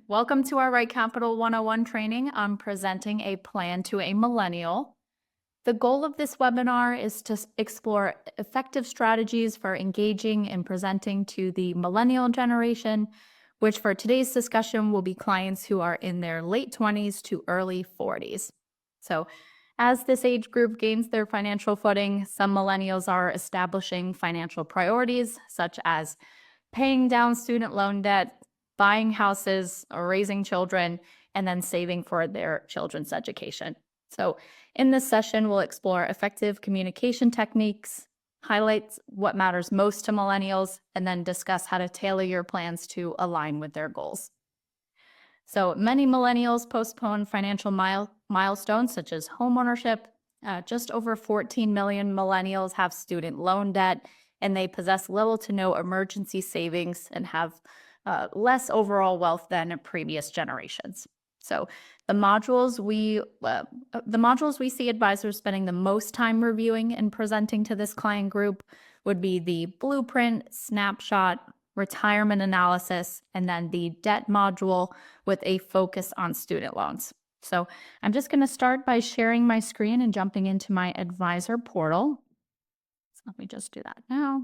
Welcome to our RightCapital 101 training on presenting a plan to a millennial. The goal of this webinar is to explore effective strategies for engaging and presenting to the millennial generation, which for today's discussion will be clients who are in their late 20s to early 40s. So, as this age group gains their financial footing, some millennials are establishing financial priorities such as paying down student loan debt, buying houses, or raising children, and then saving for their children's education. So, in this session, we'll explore effective communication techniques, highlight what matters most to millennials, and then discuss how to tailor your plans to align with their goals. So, many millennials postpone financial milestones such as homeownership. Just over 14 million millennials have student loan debt, and they possess little to no emergency savings and have less overall wealth than previous generations. So the modules we see advisors spending the most time reviewing and presenting to this client group would be the blueprint, snapshot, retirement analysis, and then the debt module with a focus on student loans. So I'm just going to start by sharing my screen and jumping into my advisor portal. So let me just do that now.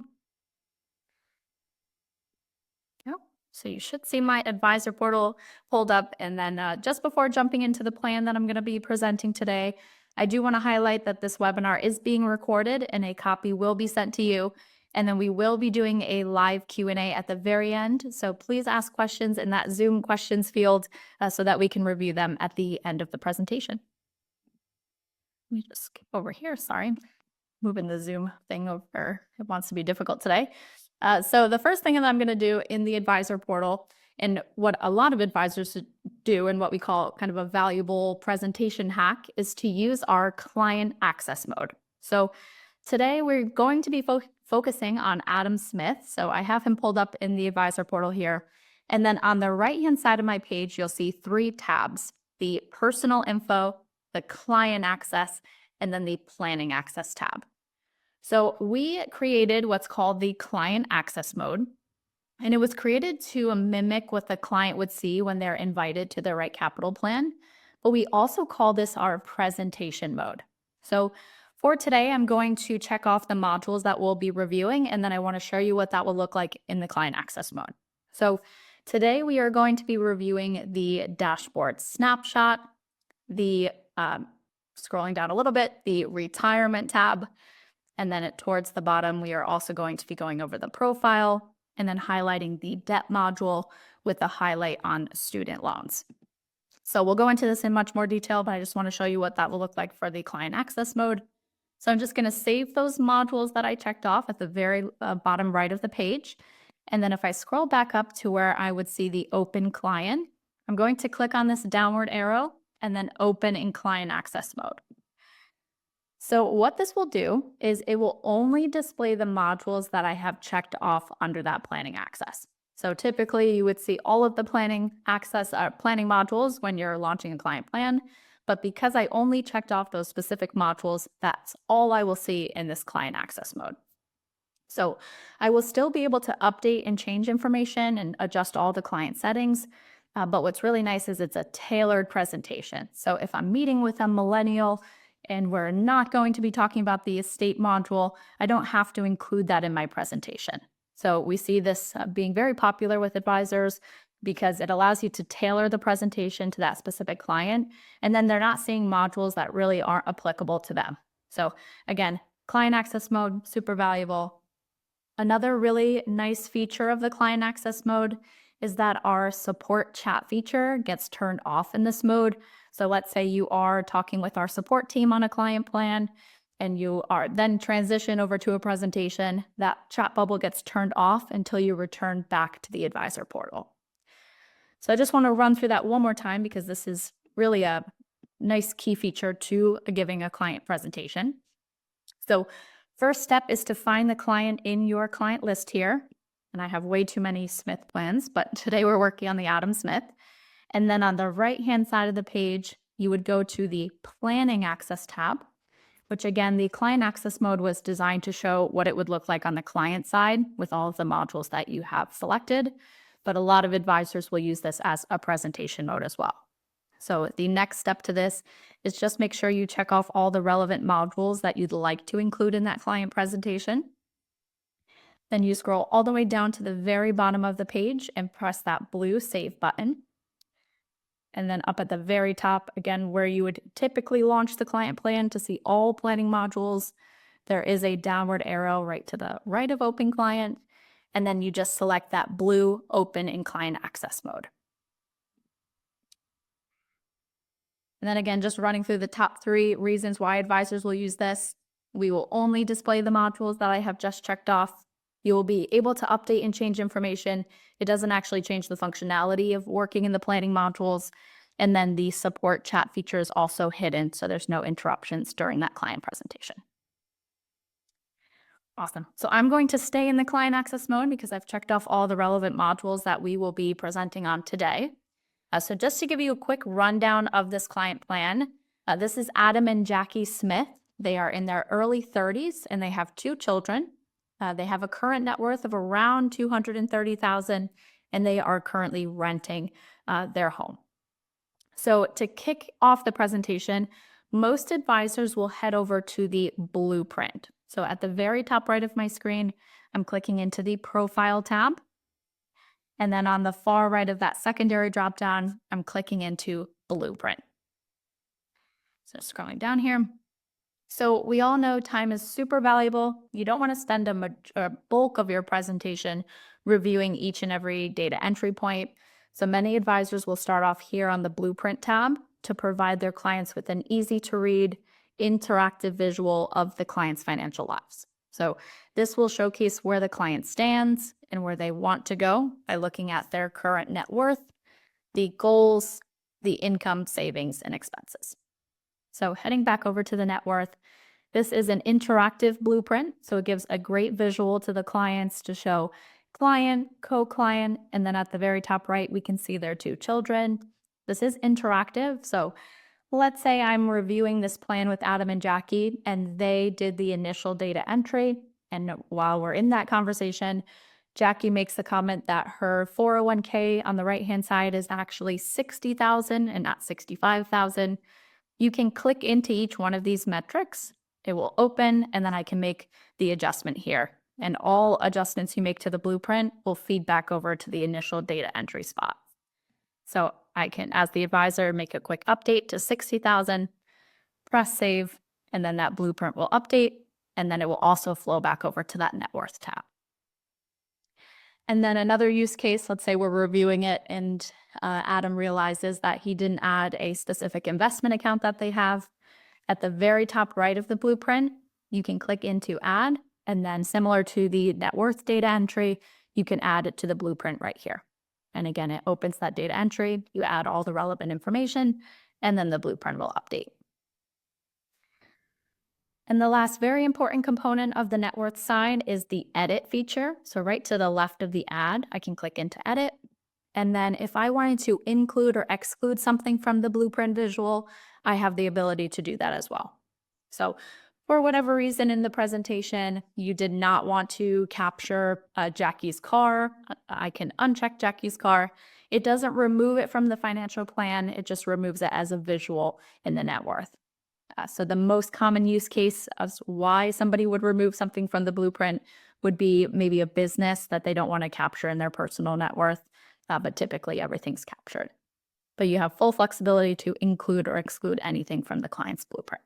So you should see my advisor portal pulled up. And then just before jumping into the plan that I'm going to be presenting today, I do want to highlight that this webinar is being recorded and a copy will be sent to you. And then we will be doing a live Q&A at the very end. So please ask questions in that Zoom questions field so that we can review them at the end of the presentation. Let me just skip over here. Sorry, moving the Zoom thing over. It wants to be difficult today. So the first thing that I'm going to do in the advisor portal, and what a lot of advisors do and what we call kind of a valuable presentation hack, is to use our client access mode. So today we're going to be focusing on Adam Smith. So I have him pulled up in the advisor portal here. And then on the right-hand side of my page, you'll see 3 tabs: the personal info, the client access, and then the planning access tab. So we created what's called the client access mode, and it was created to mimic what the client would see when they're invited to the RightCapital plan. But we also call this our presentation mode. So for today, I'm going to check off the modules that we'll be reviewing, and then I want to show you what that will look like in the client access mode. So today we are going to be reviewing the dashboard snapshot, the scrolling down a little bit, the retirement tab. And then towards the bottom, we are also going to be going over the profile and then highlighting the debt module with a highlight on student loans. So we'll go into this in much more detail, but I just want to show you what that will look like for the client access mode. So I'm just going to save those modules that I checked off at the very bottom right of the page. And then if I scroll back up to where I would see the open client, I'm going to click on this downward arrow and then open in client access mode. So what this will do is it will only display the modules that I have checked off under that planning access. So typically you would see all of the planning modules when you're launching a client plan, but because I only checked off those specific modules, that's all I will see in this client access mode. So I will still be able to update and change information and adjust all the client settings. But what's really nice is it's a tailored presentation. So if I'm meeting with a millennial and we're not going to be talking about the estate module, I don't have to include that in my presentation. So we see this being very popular with advisors because it allows you to tailor the presentation to that specific client, and then they're not seeing modules that really aren't applicable to them. So again, client access mode, super valuable. Another really nice feature of the client access mode is that our support chat feature gets turned off in this mode. So let's say you are talking with our support team on a client plan and you are then transition over to a presentation, that chat bubble gets turned off until you return back to the advisor portal. So I just want to run through that one more time because this is really a nice key feature to giving a client presentation. So first step is to find the client in your client list here. And I have way too many Smith plans, but today we're working on the Adam Smith. And then on the right-hand side of the page, you would go to the Planning Access tab, which again, the Client Access mode was designed to show what it would look like on the client side with all of the modules that you have selected. but a lot of advisors will use this as a presentation mode as well. So the next step to this is just make sure you check off all the relevant modules that you'd like to include in that client presentation. Then you scroll all the way down to the very bottom of the page and press that blue Save button. And then up at the very top, again, where you would typically launch the client plan to see all planning modules, there is a downward arrow right to the right of Open Client. And then you just select that blue Open in Client Access mode. And then again, just running through the top 3 reasons why advisors will use this. We will only display the modules that I have just checked off. You will be able to update and change information. It doesn't actually change the functionality of working in the planning modules. And then the support chat feature is also hidden, so there's no interruptions during that client presentation. Awesome. So I'm going to stay in the client access mode because I've checked off all the relevant modules that we will be presenting on today. So just to give you a quick rundown of this client plan, this is Adam and Jackie Smith. They are in their early 30s and they have 2 children. They have a current net worth of around $230,000 and they are currently renting their home. So to kick off the presentation, most advisors will head over to the blueprint. So at the very top right of my screen, I'm clicking into the Profile tab. And then on the far right of that secondary dropdown, I'm clicking into Blueprint. So scrolling down here. So we all know time is super valuable. You don't want to spend a bulk of your presentation reviewing each and every data entry point. So many advisors will start off here on the Blueprint tab to provide their clients with an easy to read, interactive visual of the client's financial lives. So this will showcase where the client stands and where they want to go by looking at their current net worth, the goals, the income, savings, and expenses. So heading back over to the net worth, this is an interactive blueprint. So it gives a great visual to the clients to show client, co-client, and then at the very top right, we can see their 2 children. This is interactive. So let's say I'm reviewing this plan with Adam and Jackie, and they did the initial data entry. And while we're in that conversation, Jackie makes the comment that her 401k on the right-hand side is actually $60,000 and not $65,000. You can click into each one of these metrics. It will open, and then I can make the adjustment here. And all adjustments you make to the blueprint will feed back over to the initial data entry spot. So I can, as the advisor, make a quick update to 60,000, press save, and then that blueprint will update, and then it will also flow back over to that net worth tab. And then another use case, let's say we're reviewing it and Adam realizes that he didn't add a specific investment account that they have. At the very top right of the blueprint, you can click into add, and then similar to the net worth data entry, you can add it to the blueprint right here. And again, it opens that data entry, you add all the relevant information, and then the blueprint will update. And the last very important component of the net worth side is the edit feature. So right to the left of the ad, I can click into edit. And then if I wanted to include or exclude something from the blueprint visual, I have the ability to do that as well. So for whatever reason in the presentation, you did not want to capture Jackie's car, I can uncheck Jackie's car. It doesn't remove it from the financial plan, it just removes it as a visual in the net worth. So the most common use case of why somebody would remove something from the blueprint would be maybe a business that they don't want to capture in their personal net worth, but typically everything's captured. But you have full flexibility to include or exclude anything from the client's blueprint.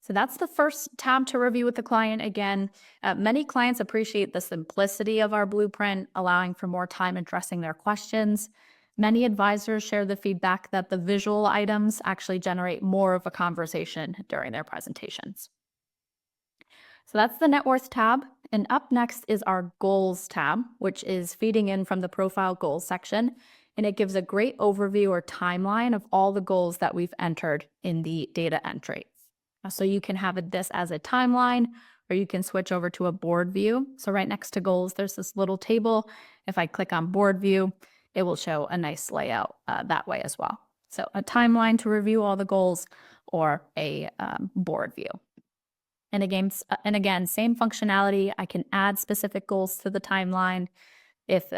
So that's the first tab to review with the client. Again, many clients appreciate the simplicity of our blueprint, allowing for more time addressing their questions. Many advisors share the feedback that the visual items actually generate more of a conversation during their presentations. So that's the net worth tab. And up next is our goals tab, which is feeding in from the profile goals section. And it gives a great overview or timeline of all the goals that we've entered in the data entry. So you can have this as a timeline, or you can switch over to a board view. So right next to goals, there's this little table. If I click on board view, it will show a nice layout that way as well. So a timeline to review all the goals, or a board view. And again, same functionality. I can add specific goals to the timeline. if,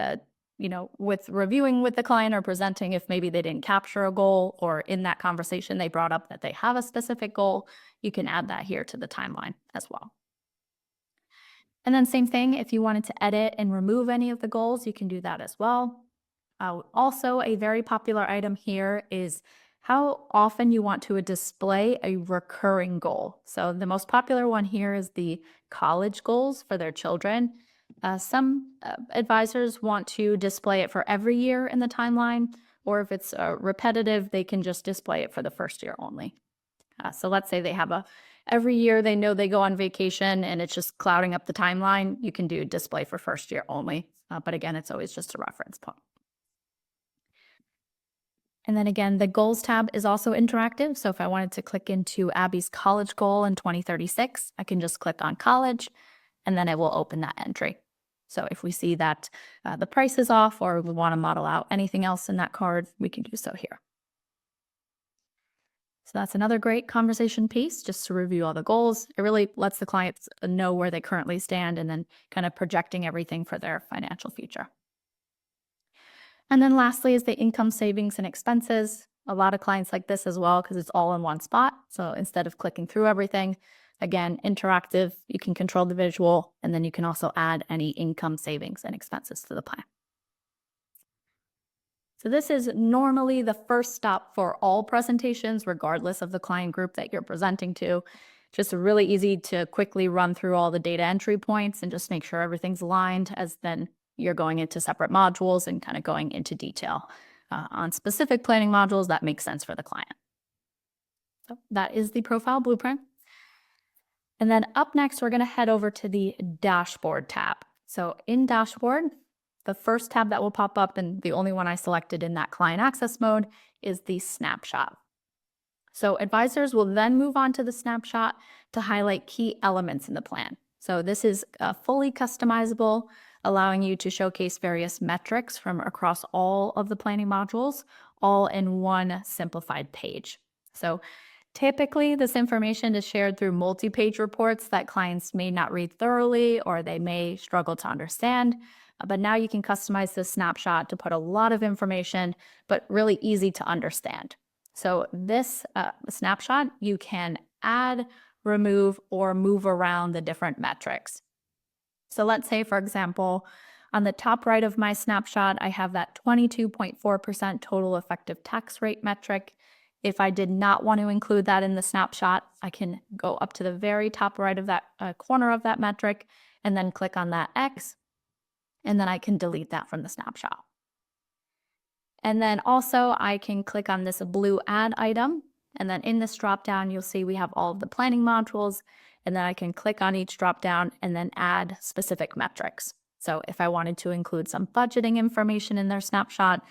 with reviewing with the client or presenting, if maybe they didn't capture a goal or in that conversation they brought up that they have a specific goal, you can add that here to the timeline as well. And then same thing, if you wanted to edit and remove any of the goals, you can do that as well. Also, a very popular item here is how often you want to display a recurring goal. So the most popular one here is the college goals for their children. Some advisors want to display it for every year in the timeline, or if it's repetitive, they can just display it for the first year only. So let's say they have every year they know they go on vacation and it's just clouding up the timeline. You can do display for first year only. But again, it's always just a reference point. And then again, the goals tab is also interactive. So if I wanted to click into Abby's college goal in 2036, I can just click on college and then it will open that entry. So if we see that the price is off or we want to model out anything else in that card, we can do so here. So that's another great conversation piece just to review all the goals. It really lets the clients know where they currently stand and then kind of projecting everything for their financial future. And then lastly is the income, savings, and expenses. A lot of clients like this as well because it's all in one spot. So instead of clicking through everything, again, interactive, you can control the visual, and then you can also add any income, savings, and expenses to the plan. So this is normally the first stop for all presentations, regardless of the client group that you're presenting to. Just really easy to quickly run through all the data entry points and just make sure everything's aligned, as then you're going into separate modules and kind of going into detail on specific planning modules that make sense for the client. So that is the profile blueprint. And then up next, we're going to head over to the dashboard tab. So in dashboard, the first tab that will pop up, and the only one I selected in that client access mode, is the snapshot. So advisors will then move on to the snapshot to highlight key elements in the plan. So this is fully customizable, allowing you to showcase various metrics from across all of the planning modules, all in one simplified page. So typically, this information is shared through multi-page reports that clients may not read thoroughly or they may struggle to understand. But now you can customize this snapshot to put a lot of information, but really easy to understand. So this snapshot, you can add, remove, or move around the different metrics. So let's say, for example, on the top right of my snapshot, I have that 22.4% total effective tax rate metric. If I did not want to include that in the snapshot, I can go up to the very top right of that corner of that metric and then click on that X, and then I can delete that from the snapshot. And then also I can click on this blue add item, and then in this dropdown, you'll see we have all of the planning modules, and then I can click on each dropdown and then add specific metrics. So if I wanted to include some budgeting information in their snapshot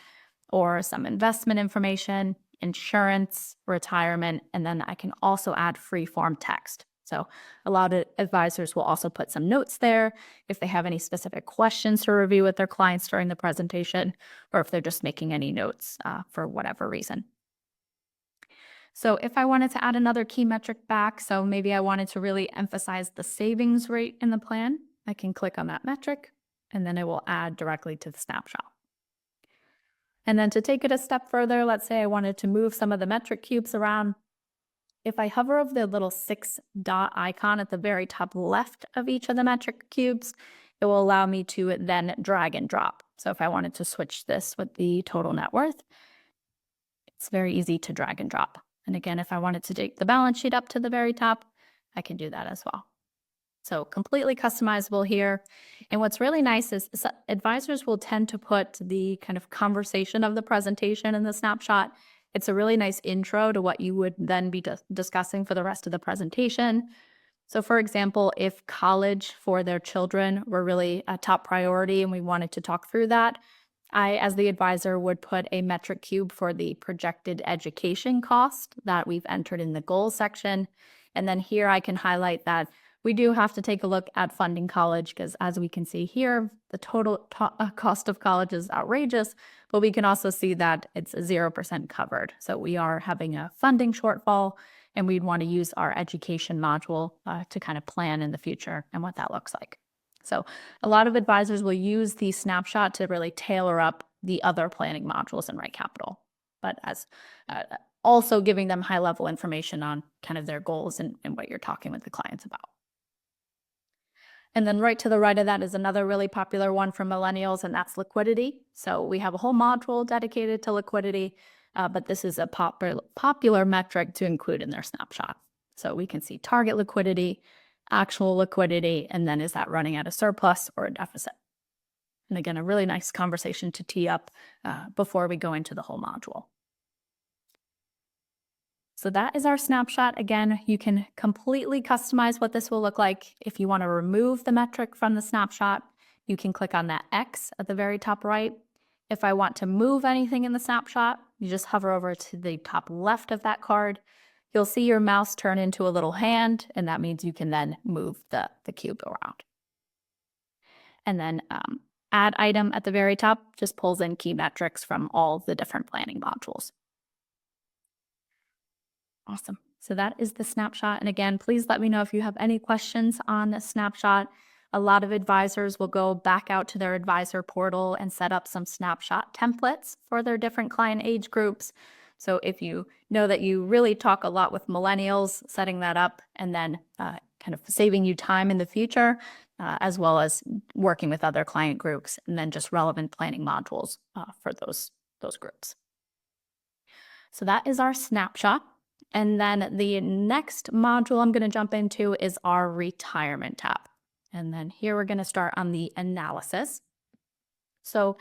or some investment information, insurance, retirement, and then I can also add free form text. So a lot of advisors will also put some notes there if they have any specific questions to review with their clients during the presentation, or if they're just making any notes for whatever reason. So if I wanted to add another key metric back, so maybe I wanted to really emphasize the savings rate in the plan, I can click on that metric, and then it will add directly to the snapshot. And then to take it a step further, let's say I wanted to move some of the metric cubes around. If I hover over the little 6-dot icon at the very top left of each of the metric cubes, it will allow me to then drag and drop. So if I wanted to switch this with the total net worth, it's very easy to drag and drop. And again, if I wanted to take the balance sheet up to the very top, I can do that as well. So completely customizable here. And what's really nice is advisors will tend to put the kind of conversation of the presentation in the snapshot. It's a really nice intro to what you would then be discussing for the rest of the presentation. So for example, if college for their children were really a top priority and we wanted to talk through that, I, as the advisor, would put a metric cube for the projected education cost that we've entered in the goals section. And then here I can highlight that we do have to take a look at funding college because, as we can see here, the total cost of college is outrageous, but we can also see that it's 0% covered. So we are having a funding shortfall, and we'd want to use our education module to kind of plan in the future and what that looks like. So a lot of advisors will use the snapshot to really tailor up the other planning modules in RightCapital, but as also giving them high level information on kind of their goals and what you're talking with the clients about. And then right to the right of that is another really popular one for millennials, and that's liquidity. So we have a whole module dedicated to liquidity, but this is a popular metric to include in their snapshot. So we can see target liquidity, actual liquidity, and then is that running at a surplus or a deficit? And again, a really nice conversation to tee up before we go into the whole module. So that is our snapshot. Again, you can completely customize what this will look like. If you want to remove the metric from the snapshot, you can click on that X at the very top right. If I want to move anything in the snapshot, you just hover over to the top left of that card. You'll see your mouse turn into a little hand, and that means you can then move the cube around. And then add item at the very top just pulls in key metrics from all the different planning modules. Awesome. So that is the snapshot. And again, please let me know if you have any questions on the snapshot. A lot of advisors will go back out to their advisor portal and set up some snapshot templates for their different client age groups. So if you know that you really talk a lot with millennials, setting that up and then kind of saving you time in the future, as well as working with other client groups and then just relevant planning modules for those groups. So that is our snapshot. And then the next module I'm going to jump into is our retirement tab. And then here we're going to start on the analysis. So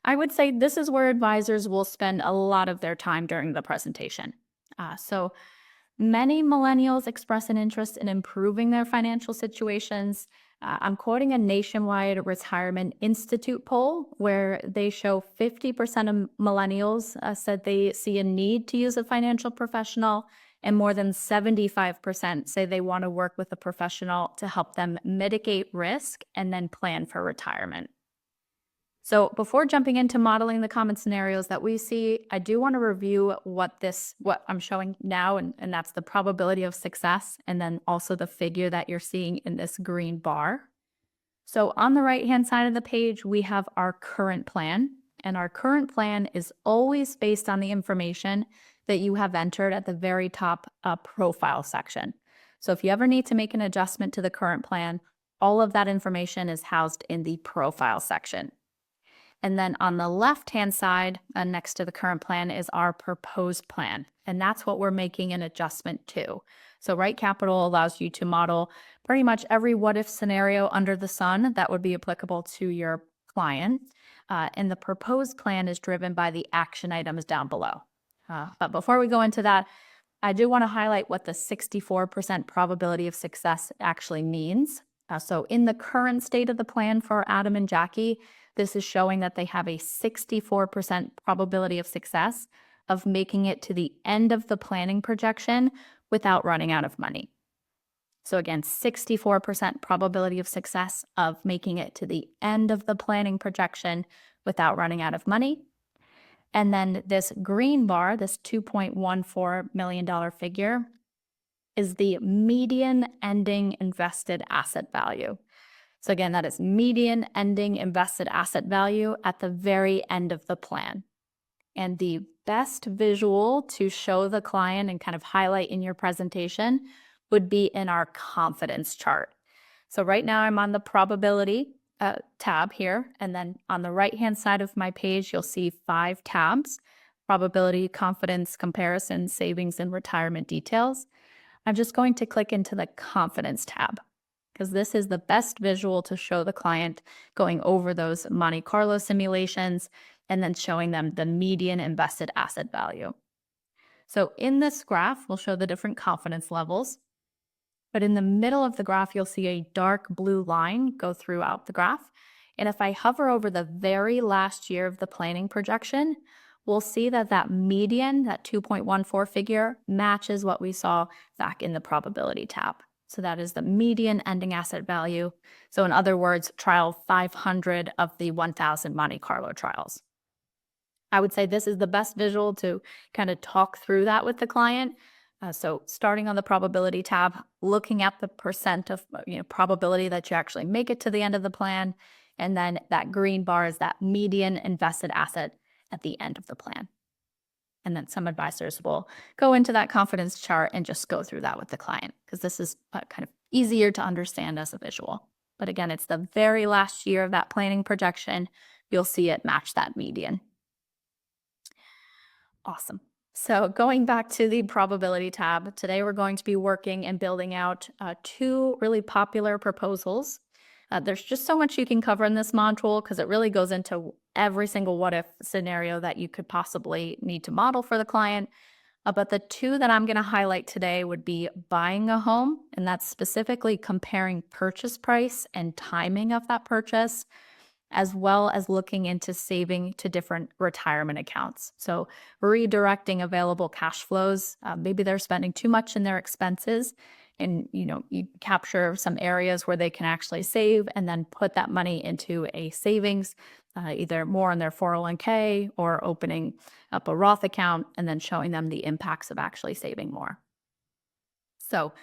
I would say this is where advisors will spend a lot of their time during the presentation. So many millennials express an interest in improving their financial situations. I'm quoting a Nationwide Retirement Institute poll where they show 50% of millennials said they see a need to use a financial professional, and more than 75% say they want to work with a professional to help them mitigate risk and then plan for retirement. So before jumping into modeling the common scenarios that we see, I do want to review what I'm showing now, and that's the probability of success, and then also the figure that you're seeing in this green bar. So on the right-hand side of the page, we have our current plan, and our current plan is always based on the information that you have entered at the very top profile section. So if you ever need to make an adjustment to the current plan, all of that information is housed in the profile section. And then on the left-hand side, next to the current plan, is our proposed plan. And that's what we're making an adjustment to. So RightCapital allows you to model pretty much every what-if scenario under the sun that would be applicable to your client. And the proposed plan is driven by the action items down below. But before we go into that, I do want to highlight what the 64% probability of success actually means. So in the current state of the plan for Adam and Jackie, this is showing that they have a 64% probability of success of making it to the end of the planning projection without running out of money. So again, 64% probability of success of making it to the end of the planning projection without running out of money. And then this green bar, this $2.14 million figure, is the median ending invested asset value. So again, that is median ending invested asset value at the very end of the plan. And the best visual to show the client and kind of highlight in your presentation would be in our confidence chart. So right now I'm on the probability tab here. And then on the right-hand side of my page, you'll see 5 tabs: probability, confidence, comparison, savings, and retirement details. I'm just going to click into the confidence tab, because this is the best visual to show the client going over those Monte Carlo simulations and then showing them the median invested asset value. So in this graph, we'll show the different confidence levels. But in the middle of the graph, you'll see a dark blue line go throughout the graph. And if I hover over the very last year of the planning projection, we'll see that that median, that 2.14 figure, matches what we saw back in the probability tab. So that is the median ending asset value. So in other words, trial 500 of the 1,000 Monte Carlo trials. I would say this is the best visual to kind of talk through that with the client. So starting on the probability tab, looking at the percent of probability that you actually make it to the end of the plan, and then that green bar is that median invested asset at the end of the plan. And then some advisors will go into that confidence chart and just go through that with the client because this is kind of easier to understand as a visual. But again, it's the very last year of that planning projection. You'll see it match that median. Awesome. So going back to the probability tab, today we're going to be working and building out two really popular proposals. There's just so much you can cover in this module because it really goes into every single what if scenario that you could possibly need to model for the client. But the two that I'm going to highlight today would be buying a home, and that's specifically comparing purchase price and timing of that purchase, as well as looking into saving to different retirement accounts. So redirecting available cash flows. Maybe they're spending too much in their expenses, and you capture some areas where they can actually save and then put that money into a savings, either more in their 401k or opening up a Roth account and then showing them the impacts of actually saving more. So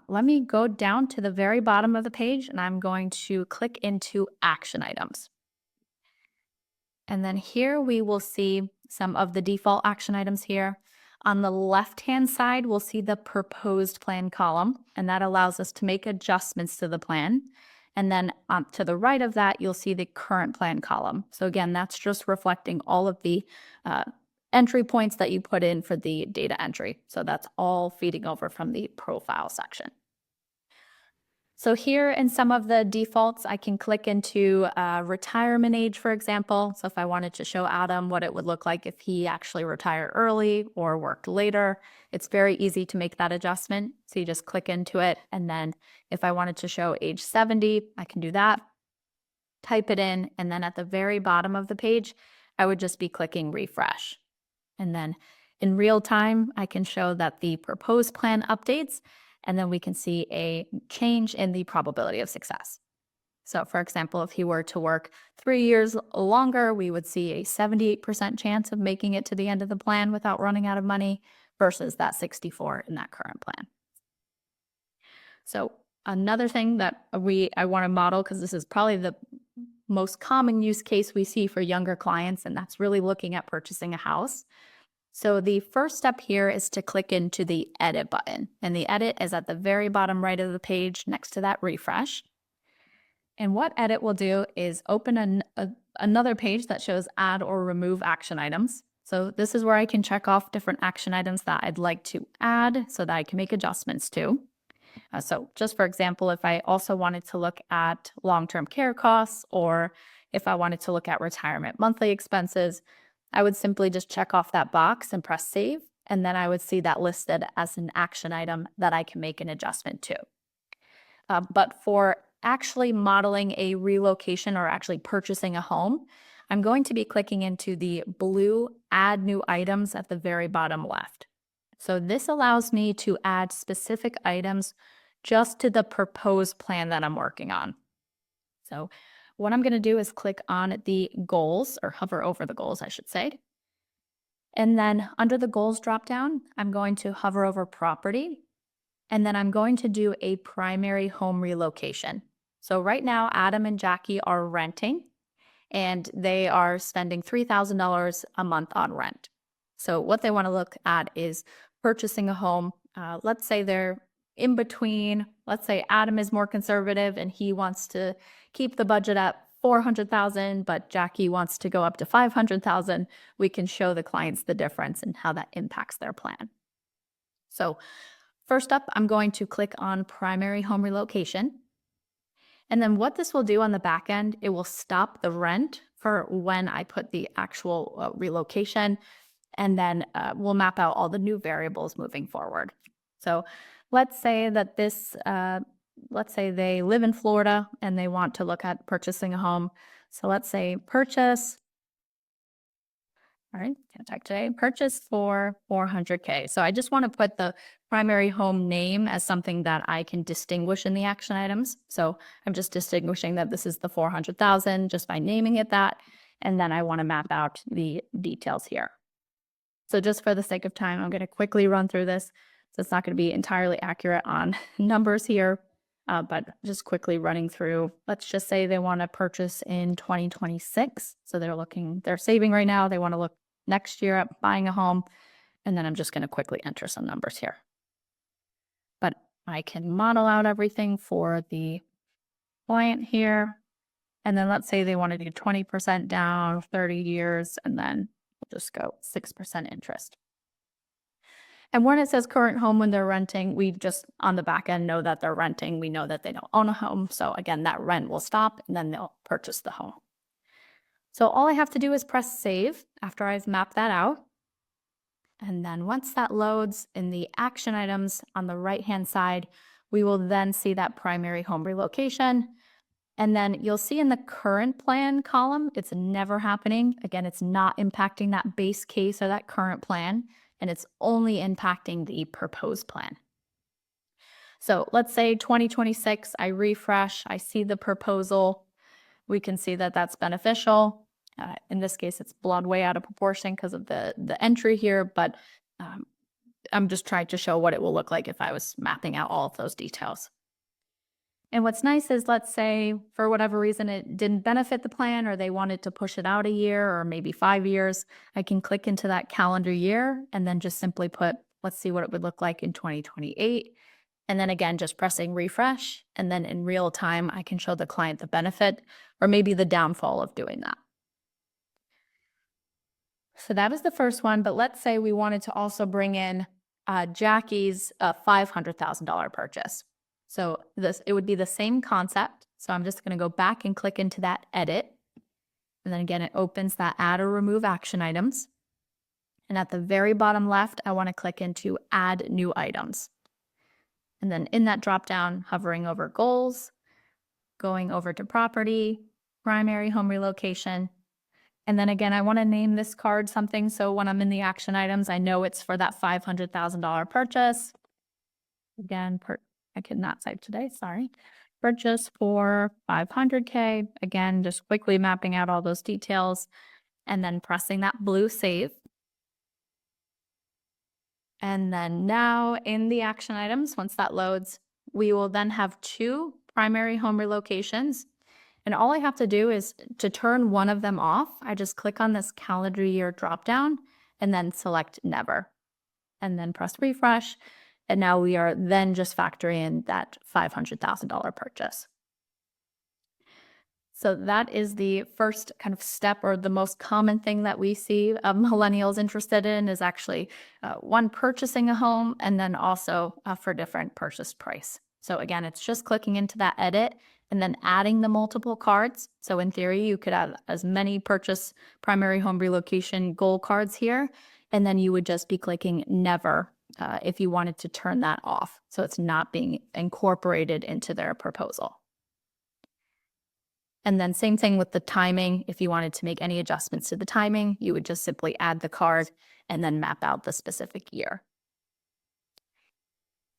let me go down to the very bottom of the page and I'm going to click into action items. And then here we will see some of the default action items here. On the left-hand side, we'll see the proposed plan column, and that allows us to make adjustments to the plan. And then to the right of that, you'll see the current plan column. So again, that's just reflecting all of the entry points that you put in for the data entry. So that's all feeding over from the profile section. So here in some of the defaults, I can click into retirement age, for example. So if I wanted to show Adam what it would look like if he actually retired early or worked later, it's very easy to make that adjustment. So you just click into it. And then if I wanted to show age 70, I can do that, type it in. And then at the very bottom of the page, I would just be clicking refresh. And then in real time, I can show that the proposed plan updates, and then we can see a change in the probability of success. So for example, if he were to work 3 years longer, we would see a 78% chance of making it to the end of the plan without running out of money versus that 64 in that current plan. So another thing that I want to model, because this is probably the most common use case we see for younger clients, and that's really looking at purchasing a house. So the first step here is to click into the edit button, and the edit is at the very bottom right of the page next to that refresh. And what edit will do is open another page that shows add or remove action items. So this is where I can check off different action items that I'd like to add so that I can make adjustments to. So just for example, if I also wanted to look at long-term care costs, or if I wanted to look at retirement monthly expenses, I would simply just check off that box and press save, and then I would see that listed as an action item that I can make an adjustment to. But for actually modeling a relocation or actually purchasing a home, I'm going to be clicking into the blue add new items at the very bottom left. So this allows me to add specific items just to the proposed plan that I'm working on. So what I'm going to do is click on the goals, or hover over the goals, I should say. And then under the goals dropdown, I'm going to hover over property. And then I'm going to do a primary home relocation. So right now, Adam and Jackie are renting, and they are spending $3,000 a month on rent. So what they want to look at is purchasing a home. Let's say they're in between. Let's say Adam is more conservative and he wants to keep the budget at $400,000, but Jackie wants to go up to $500,000. We can show the clients the difference and how that impacts their plan. So first up, I'm going to click on primary home relocation. And then what this will do on the back end, it will stop the rent for when I put the actual relocation, and then we'll map out all the new variables moving forward. So let's say that let's say they live in Florida and they want to look at purchasing a home. So let's say purchase, all right, can't type today, purchase for $400K. So I just want to put the primary home name as something that I can distinguish in the action items. So I'm just distinguishing that this is the $400,000 just by naming it that. And then I want to map out the details here. So just for the sake of time, I'm going to quickly run through this. So it's not going to be entirely accurate on numbers here, but just quickly running through. Let's just say they want to purchase in 2026. So they're saving right now. They want to look next year at buying a home. And then I'm just going to quickly enter some numbers here. But I can model out everything for the client here. And then let's say they want to do 20% down, 30 years, and then we'll just go 6% interest. And when it says current home when they're renting, we just on the back end know that they're renting. We know that they don't own a home. So again, that rent will stop and then they'll purchase the home. So all I have to do is press save after I've mapped that out. And then once that loads in the action items on the right-hand side, we will then see that primary home relocation. And then you'll see in the current plan column, it's never happening. Again, it's not impacting that base case or that current plan, and it's only impacting the proposed plan. So let's say 2026, I refresh, I see the proposal. We can see that that's beneficial. In this case, it's blown way out of proportion because of the entry here, but I'm just trying to show what it will look like if I was mapping out all of those details. And what's nice is, let's say for whatever reason it didn't benefit the plan or they wanted to push it out a year or maybe 5 years, I can click into that calendar year and then just simply put, let's see what it would look like in 2028. And then again, just pressing refresh. And then in real time, I can show the client the benefit or maybe the downfall of doing that. So that was the first one. But let's say we wanted to also bring in Jackie's $500,000 purchase. So it would be the same concept. So I'm just going to go back and click into that edit. And then again, it opens that add or remove action items. And at the very bottom left, I want to click into add new items. And then in that drop down, hovering over goals, going over to property, primary home relocation. And then again, I want to name this card something. So when I'm in the action items, I know it's for that $500,000 purchase. Again, I could not type today, sorry. Purchase for $500K. Again, just quickly mapping out all those details and then pressing that blue save. And then now in the action items, once that loads, we will then have 2 primary home relocations. And all I have to do is to turn one of them off. I just click on this calendar year dropdown and then select never. And then press refresh. And now we are then just factoring in that $500,000 purchase. So that is the first kind of step, or the most common thing that we see millennials interested in is actually one, purchasing a home, and then also for different purchase price. So again, it's just clicking into that edit and then adding the multiple cards. So in theory, you could add as many purchase primary home relocation goal cards here, and then you would just be clicking never if you wanted to turn that off. So it's not being incorporated into their proposal. And then same thing with the timing. If you wanted to make any adjustments to the timing, you would just simply add the card and then map out the specific year.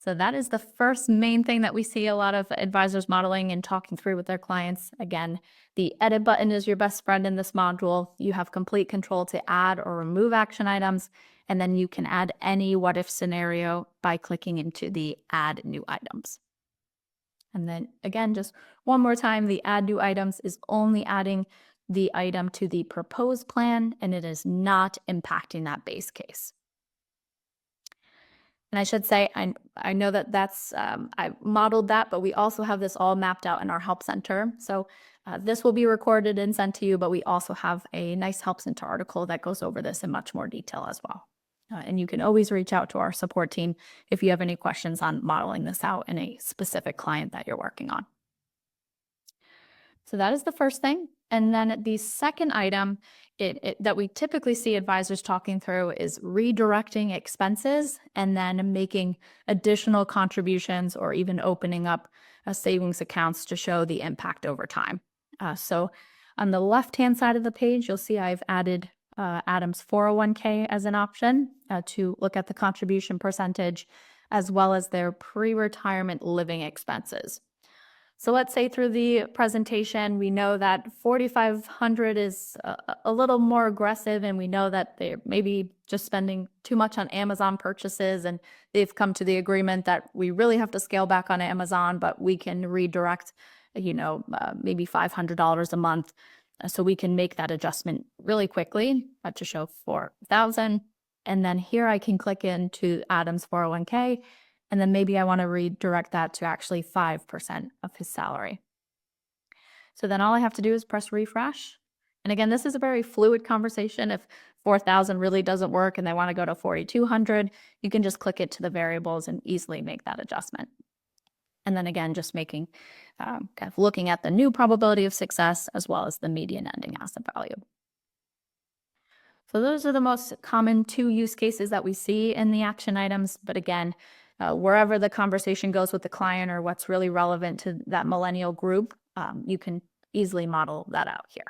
So that is the first main thing that we see a lot of advisors modeling and talking through with their clients. Again, the edit button is your best friend in this module. You have complete control to add or remove action items, and then you can add any what if scenario by clicking into the add new items. And then again, just one more time, the add new items is only adding the item to the proposed plan, and it is not impacting that base case. And I should say, I know that that's, I modeled that, but we also have this all mapped out in our Help Center. So this will be recorded and sent to you, but we also have a nice Help Center article that goes over this in much more detail as well. And you can always reach out to our support team if you have any questions on modeling this out in a specific client that you're working on. So that is the first thing. And then the second item that we typically see advisors talking through is redirecting expenses and then making additional contributions or even opening up savings accounts to show the impact over time. So on the left-hand side of the page, you'll see I've added Adam's 401k as an option to look at the contribution percentage, as well as their pre-retirement living expenses. So let's say through the presentation, we know that 4,500 is a little more aggressive, and we know that they're maybe just spending too much on Amazon purchases, and they've come to the agreement that we really have to scale back on Amazon, but we can redirect, maybe $500 a month. So we can make that adjustment really quickly to show 4,000. And then here I can click into Adam's 401k. And then maybe I want to redirect that to actually 5% of his salary. So then all I have to do is press refresh. And again, this is a very fluid conversation. If 4,000 really doesn't work and they want to go to 4,200, you can just click it to the variables and easily make that adjustment. And then again, just making, kind of looking at the new probability of success as well as the median ending asset value. So those are the most common 2 use cases that we see in the action items. But again, wherever the conversation goes with the client or what's really relevant to that millennial group, you can easily model that out here.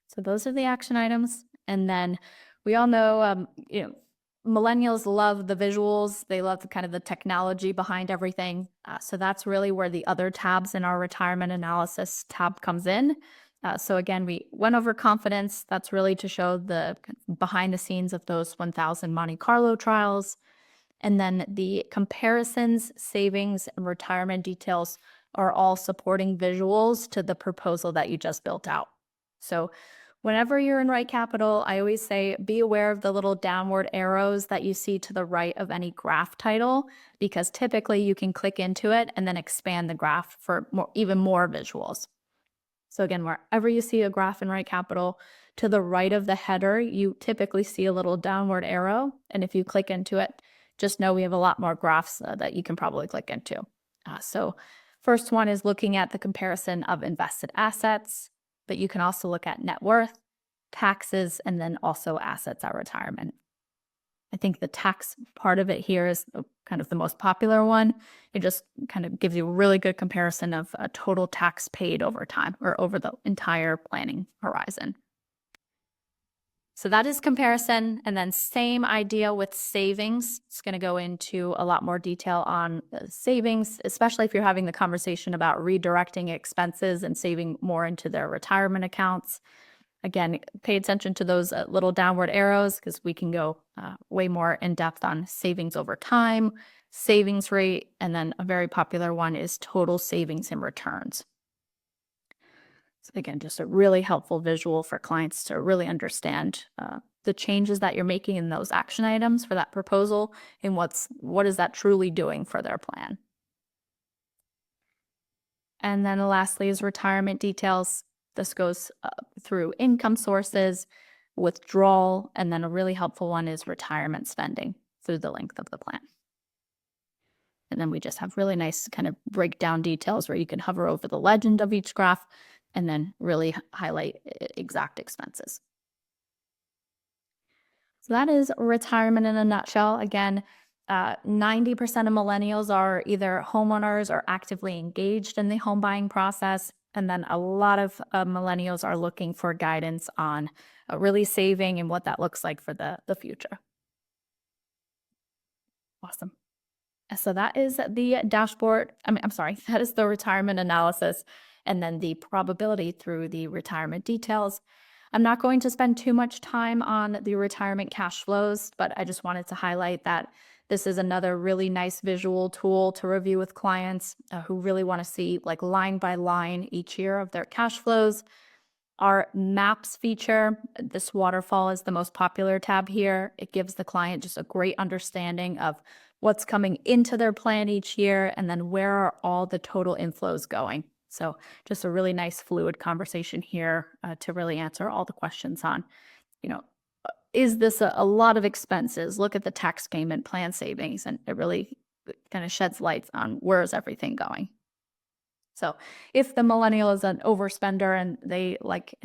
So those are the action items. And then we all know, millennials love the visuals. They love kind of the technology behind everything. So that's really where the other tabs in our retirement analysis tab comes in. So again, we went over confidence. That's really to show the behind the scenes of those 1,000 Monte Carlo trials. And then the comparisons, savings, and retirement details are all supporting visuals to the proposal that you just built out. So whenever you're in RightCapital, I always say be aware of the little downward arrows that you see to the right of any graph title, because typically you can click into it and then expand the graph for even more visuals. So again, wherever you see a graph in RightCapital, to the right of the header, you typically see a little downward arrow. And if you click into it, just know we have a lot more graphs that you can probably click into. So first one is looking at the comparison of invested assets, but you can also look at net worth, taxes, and then also assets at retirement. I think the tax part of it here is kind of the most popular one. It just kind of gives you a really good comparison of a total tax paid over time or over the entire planning horizon. So that is comparison. And then same idea with savings. It's going to go into a lot more detail on savings, especially if you're having the conversation about redirecting expenses and saving more into their retirement accounts. Again, pay attention to those little downward arrows because we can go way more in depth on savings over time, savings rate, and then a very popular one is total savings and returns. So again, just a really helpful visual for clients to really understand the changes that you're making in those action items for that proposal and what is that truly doing for their plan. And then lastly is retirement details. This goes through income sources, withdrawal, and then a really helpful one is retirement spending through the length of the plan. And then we just have really nice kind of breakdown details where you can hover over the legend of each graph and then really highlight exact expenses. So that is retirement in a nutshell. Again, 90% of millennials are either homeowners or actively engaged in the home buying process. And then a lot of millennials are looking for guidance on really saving and what that looks like for the future. Awesome. So that is the dashboard. That is the retirement analysis and then the probability through the retirement details. I'm not going to spend too much time on the retirement cash flows, but I just wanted to highlight that this is another really nice visual tool to review with clients who really want to see like line by line each year of their cash flows. Our maps feature, this waterfall is the most popular tab here. It gives the client just a great understanding of what's coming into their plan each year and then where are all the total inflows going. So just a really nice fluid conversation here to really answer all the questions on, is this a lot of expenses? Look at the tax payment, plan savings, and it really kind of sheds lights on where is everything going. So if the millennial is an overspender and they like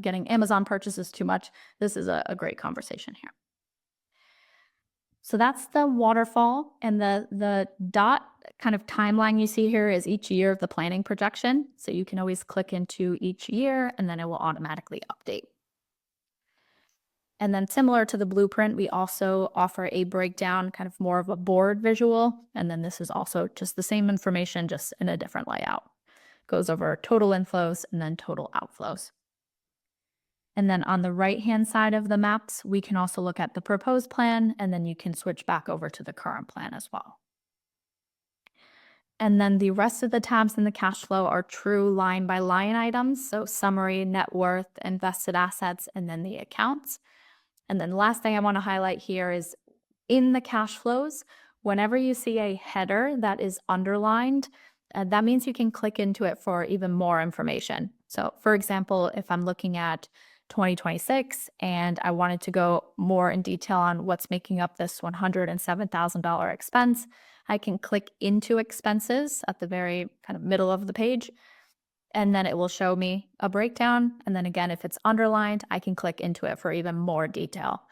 getting Amazon purchases too much, this is a great conversation here. So that's the waterfall, and the dot kind of timeline you see here is each year of the planning projection. So you can always click into each year and then it will automatically update. And then similar to the blueprint, we also offer a breakdown, kind of more of a board visual. And then this is also just the same information, just in a different layout. Goes over total inflows and then total outflows. And then on the right-hand side of the maps, we can also look at the proposed plan, and then you can switch back over to the current plan as well. And then the rest of the tabs in the cash flow are true line by line items. So summary, net worth, invested assets, and then the accounts. And then the last thing I want to highlight here is in the cash flows, whenever you see a header that is underlined, that means you can click into it for even more information. So for example, if I'm looking at 2026 and I wanted to go more in detail on what's making up this $107,000 expense, I can click into expenses at the very kind of middle of the page, and then it will show me a breakdown. And then again, if it's underlined, I can click into it for even more detail.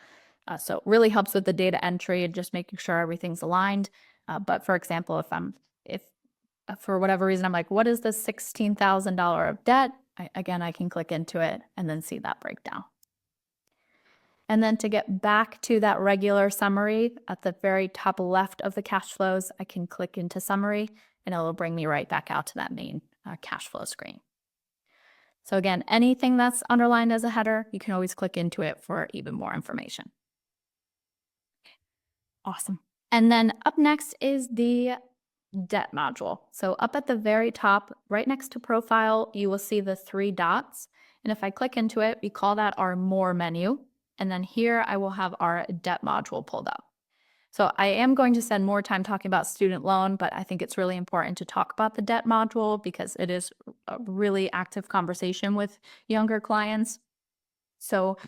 So it really helps with the data entry and just making sure everything's aligned. But for example, if for whatever reason I'm like, what is this $16,000 of debt? I can click into it and then see that breakdown. And then to get back to that regular summary at the very top left of the cash flows, I can click into summary and it will bring me right back out to that main cash flow screen. So again, anything that's underlined as a header, you can always click into it for even more information. Awesome. And then up next is the debt module. So up at the very top, right next to profile, you will see the 3 dots. And if I click into it, we call that our more menu. And then here I will have our debt module pulled up. So I am going to spend more time talking about student loan, but I think it's really important to talk about the debt module because it is a really active conversation with younger clients. So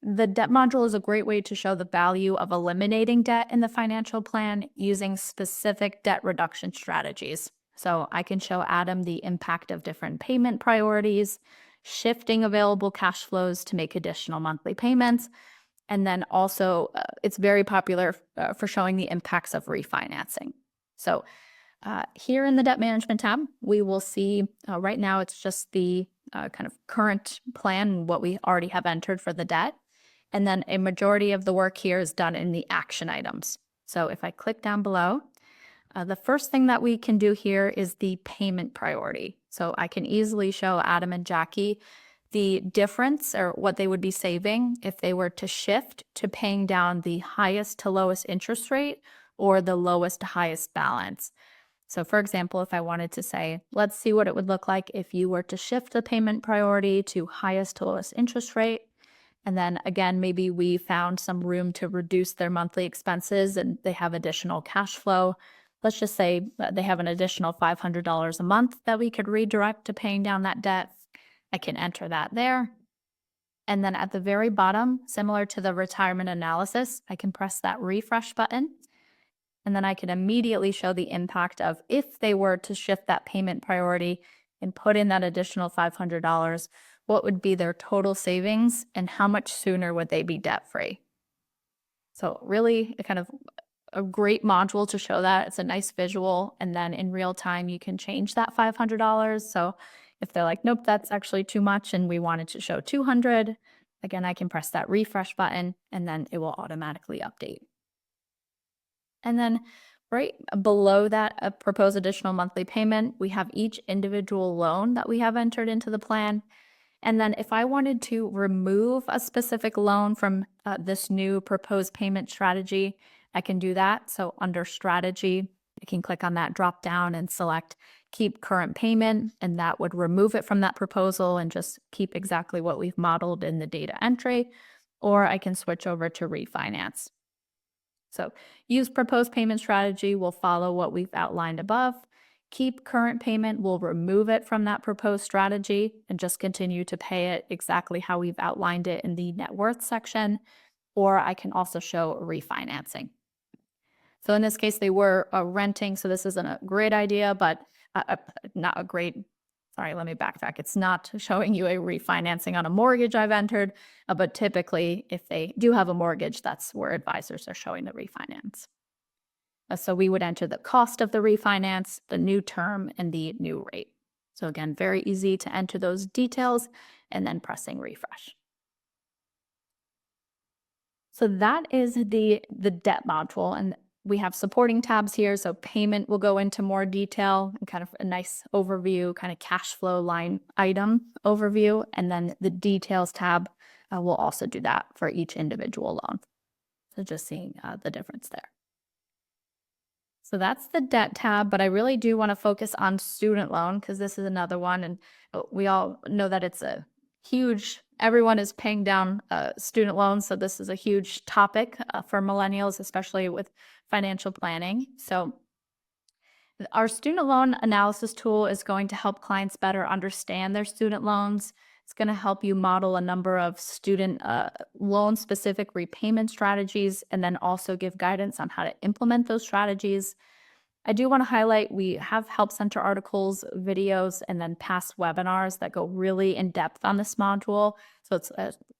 the debt module is a great way to show the value of eliminating debt in the financial plan using specific debt reduction strategies. So I can show Adam the impact of different payment priorities, shifting available cash flows to make additional monthly payments, and then also it's very popular for showing the impacts of refinancing. So here in the debt management tab, we will see right now it's just the kind of current plan, what we already have entered for the debt. And then a majority of the work here is done in the action items. So if I click down below, the first thing that we can do here is the payment priority. So I can easily show Adam and Jackie the difference or what they would be saving if they were to shift to paying down the highest to lowest interest rate or the lowest to highest balance. So for example, if I wanted to say, let's see what it would look like if you were to shift the payment priority to highest to lowest interest rate. And then again, maybe we found some room to reduce their monthly expenses and they have additional cash flow. Let's just say they have an additional $500 a month that we could redirect to paying down that debt. I can enter that there. And then at the very bottom, similar to the retirement analysis, I can press that refresh button. And then I can immediately show the impact of if they were to shift that payment priority and put in that additional $500, what would be their total savings and how much sooner would they be debt-free? So really kind of a great module to show that. It's a nice visual. And then in real time, you can change that $500. So if they're like, nope, that's actually too much and we wanted to show 200, again, I can press that refresh button and then it will automatically update. And then right below that proposed additional monthly payment, we have each individual loan that we have entered into the plan. And then if I wanted to remove a specific loan from this new proposed payment strategy, I can do that. So under strategy, I can click on that drop down and select keep current payment, and that would remove it from that proposal and just keep exactly what we've modeled in the data entry. Or I can switch over to refinance. So use proposed payment strategy will follow what we've outlined above. Keep current payment will remove it from that proposed strategy and just continue to pay it exactly how we've outlined it in the net worth section. Or I can also show refinancing. So in this case, they were renting, so this isn't a great idea, but not a great, sorry, let me backtrack. It's not showing you a refinancing on a mortgage I've entered, but typically if they do have a mortgage, that's where advisors are showing the refinance. So we would enter the cost of the refinance, the new term, and the new rate. So again, very easy to enter those details and then pressing refresh. So that is the debt module, and we have supporting tabs here. So payment will go into more detail and kind of a nice overview, kind of cash flow line item overview, and then the details tab will also do that for each individual loan. So just seeing the difference there. So that's the debt tab, but I really do want to focus on student loan because this is another one. And we all know that it's a huge, everyone is paying down student loans. So this is a huge topic for millennials, especially with financial planning. So our student loan analysis tool is going to help clients better understand their student loans. It's going to help you model a number of student loan specific repayment strategies and then also give guidance on how to implement those strategies. I do want to highlight we have Help Center articles, videos, and then past webinars that go really in depth on this module. So it's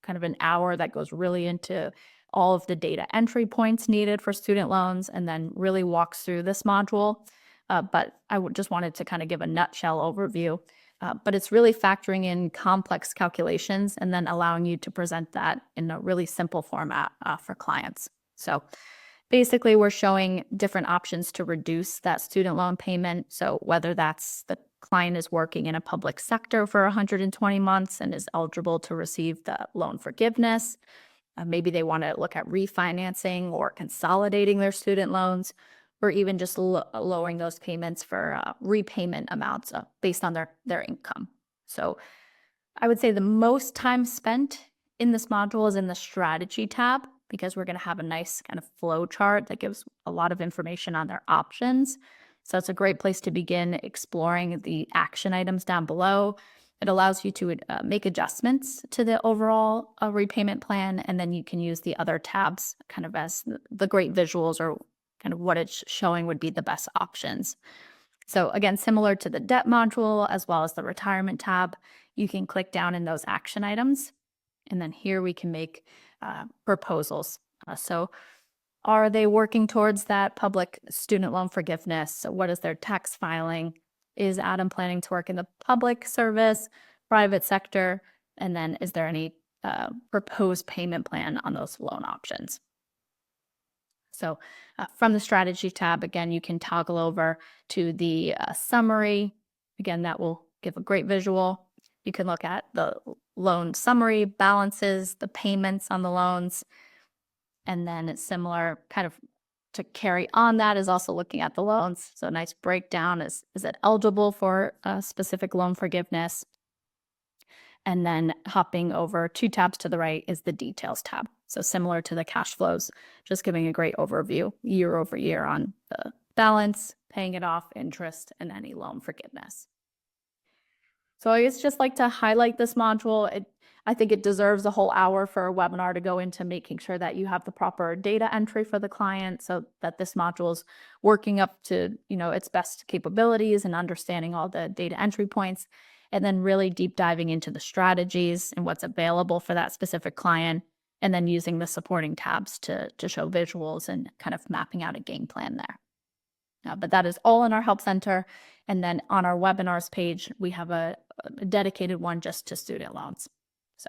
kind of an hour that goes really into all of the data entry points needed for student loans and then really walks through this module. But I just wanted to kind of give a nutshell overview. But it's really factoring in complex calculations and then allowing you to present that in a really simple format for clients. So basically, we're showing different options to reduce that student loan payment. So whether that's the client is working in a public sector for 120 months and is eligible to receive the loan forgiveness, maybe they want to look at refinancing or consolidating their student loans, or even just lowering those payments for repayment amounts based on their income. So I would say the most time spent in this module is in the strategy tab because we're going to have a nice kind of flow chart that gives a lot of information on their options. So it's a great place to begin exploring the action items down below. It allows you to make adjustments to the overall repayment plan, and then you can use the other tabs kind of as the great visuals or kind of what it's showing would be the best options. So again, similar to the debt module as well as the retirement tab, you can click down in those action items. And then here we can make proposals. So are they working towards that public student loan forgiveness? So what is their tax filing? Is Adam planning to work in the public service, private sector? And then is there any proposed payment plan on those loan options? So from the strategy tab, again, you can toggle over to the summary. Again, that will give a great visual. You can look at the loan summary, balances, the payments on the loans, and then it's similar kind of to carry on that is also looking at the loans. So a nice breakdown is it eligible for a specific loan forgiveness? And then hopping over 2 tabs to the right is the details tab. So similar to the cash flows, just giving a great overview year over year on the balance, paying it off, interest, and any loan forgiveness. So I just like to highlight this module. I think it deserves a whole hour for a webinar to go into making sure that you have the proper data entry for the client so that this module is working up to, its best capabilities and understanding all the data entry points, and then really deep diving into the strategies and what's available for that specific client, and then using the supporting tabs to show visuals and kind of mapping out a game plan there. But that is all in our Help Center. And then on our webinars page, we have a dedicated one just to student loans. So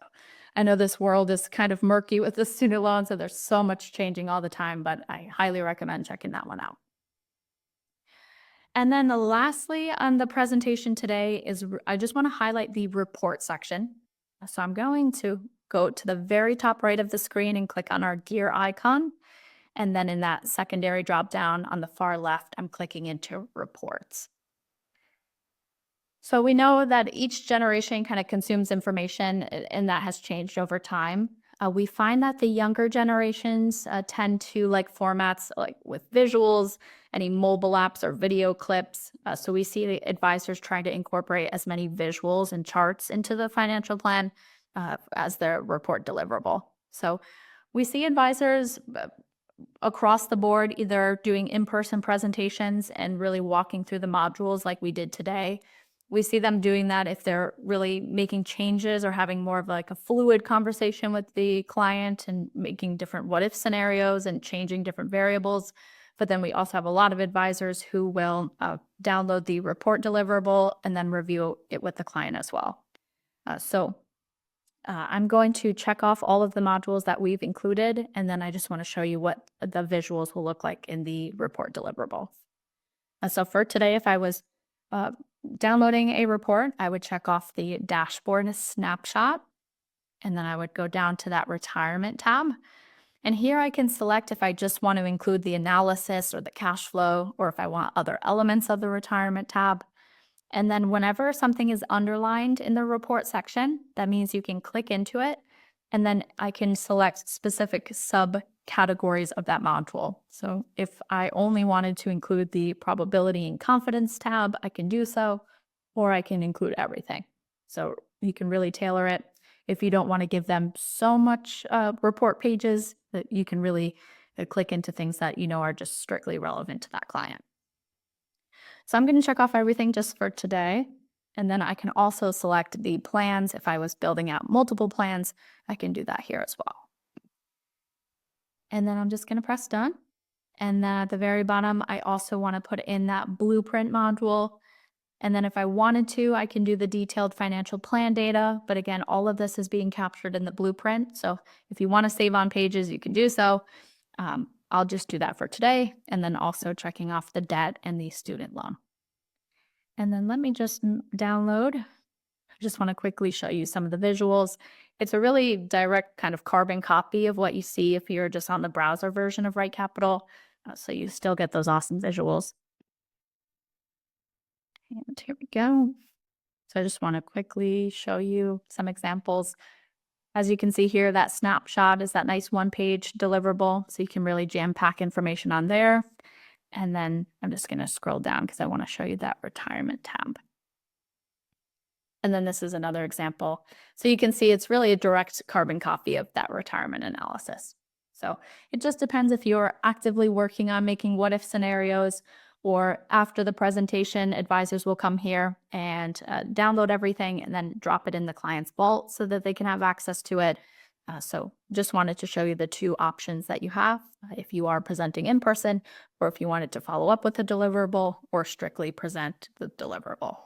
I know this world is kind of murky with the student loans, so there's so much changing all the time, but I highly recommend checking that one out. And then lastly on the presentation today is I just want to highlight the report section. So I'm going to go to the very top right of the screen and click on our gear icon. And then in that secondary dropdown on the far left, I'm clicking into reports. So we know that each generation kind of consumes information and that has changed over time. We find that the younger generations tend to like formats like with visuals, any mobile apps or video clips. So we see the advisors trying to incorporate as many visuals and charts into the financial plan as their report deliverable. So we see advisors across the board either doing in-person presentations and really walking through the modules like we did today. We see them doing that if they're really making changes or having more of like a fluid conversation with the client and making different what-if scenarios and changing different variables. But then we also have a lot of advisors who will download the report deliverable and then review it with the client as well. So I'm going to check off all of the modules that we've included, and then I just want to show you what the visuals will look like in the report deliverable. So for today, if I was uh, downloading a report, I would check off the dashboard snapshot, and then I would go down to that retirement tab. And here I can select if I just want to include the analysis or the cash flow, or if I want other elements of the retirement tab. And then whenever something is underlined in the report section, that means you can click into it, and then I can select specific subcategories of that module. So if I only wanted to include the probability and confidence tab, I can do so, or I can include everything. So you can really tailor it. If you don't want to give them so much report pages, that you can really click into things that you know are just strictly relevant to that client. So I'm going to check off everything just for today. And then I can also select the plans. If I was building out multiple plans, I can do that here as well. And then I'm just going to press done. And then at the very bottom, I also want to put in that blueprint module. And then if I wanted to, I can do the detailed financial plan data. But again, all of this is being captured in the blueprint. So if you want to save on pages, you can do so. I'll just do that for today, and then also checking off the debt and the student loan. And then let me just download. I just want to quickly show you some of the visuals. It's a really direct kind of carbon copy of what you see if you're just on the browser version of RightCapital. So you still get those awesome visuals. And here we go. So I just want to quickly show you some examples. As you can see here, that snapshot is that nice one-page deliverable, so you can really jam-pack information on there. And then I'm just going to scroll down because I want to show you that retirement tab. And then this is another example. So you can see it's really a direct carbon copy of that retirement analysis. So it just depends if you're actively working on making what-if scenarios, or after the presentation, advisors will come here and download everything and then drop it in the client's vault so that they can have access to it. So just wanted to show you the two options that you have if you are presenting in person, or if you wanted to follow up with a deliverable or strictly present the deliverable.